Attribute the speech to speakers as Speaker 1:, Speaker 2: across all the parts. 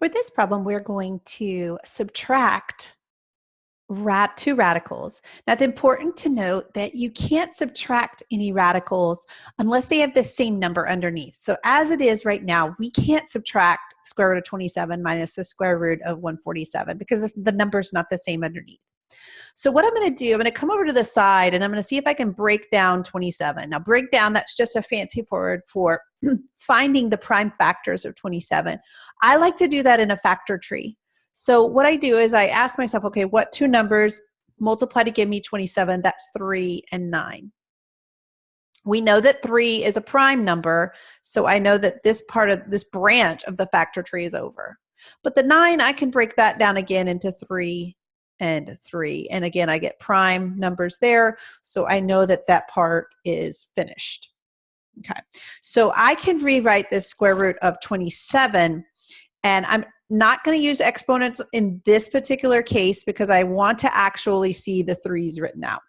Speaker 1: For this problem, we're going to subtract two radicals. Now, it's important to note that you can't subtract any radicals unless they have the same number underneath. So as it is right now, we can't subtract square root of 27 minus the square root of 147 because the number is not the same underneath. So what I'm going to do, I'm going to come over to the side and I'm going to see if I can break down 27. Now, breakdown, that's just a fancy word for finding the prime factors of 27. I like to do that in a factor tree. So what I do is I ask myself, okay, what two numbers multiply to give me 27? That's 3 and 9. We know that 3 is a prime number, so I know that this part of this branch of the factor tree is over. But the 9, I can break that down again into 3 and 3. And again, I get prime numbers there, so I know that that part is finished. Okay, so I can rewrite this square root of 27, and I'm not going to use exponents in this particular case because I want to actually see the 3's written out.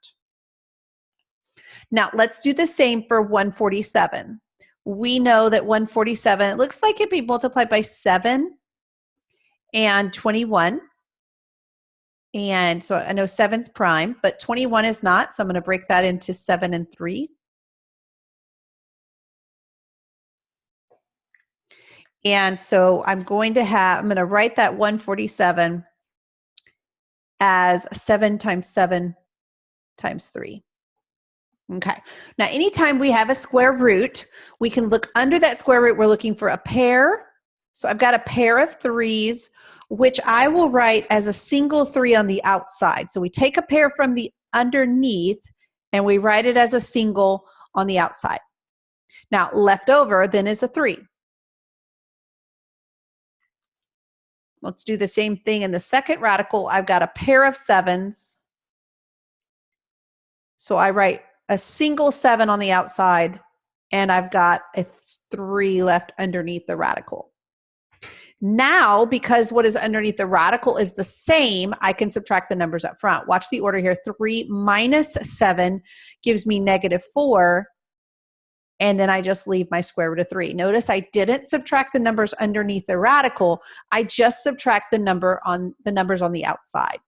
Speaker 1: Now, let's do the same for 147. We know that 147, it looks like it'd be multiplied by 7 and 21. And so I know 7's prime, but 21 is not, so I'm going to break that into 7 and 3. And so I'm going to write that 147 as 7 times 7 times 3. Okay. Now, anytime we have a square root, we can look under that square root. We're looking for a pair. So I've got a pair of 3's, which I will write as a single 3 on the outside. So we take a pair from the underneath and we write it as a single on the outside. Now, left over then is a 3. Let's do the same thing in the second radical. I've got a pair of 7's. So I write a single 7 on the outside, and I've got a 3 left underneath the radical. Now, because what is underneath the radical is the same, I can subtract the numbers up front. Watch the order here. 3 minus 7 gives me -4, and then I just leave my square root of 3. Notice I didn't subtract the numbers underneath the radical. I just subtract the numbers on the outside.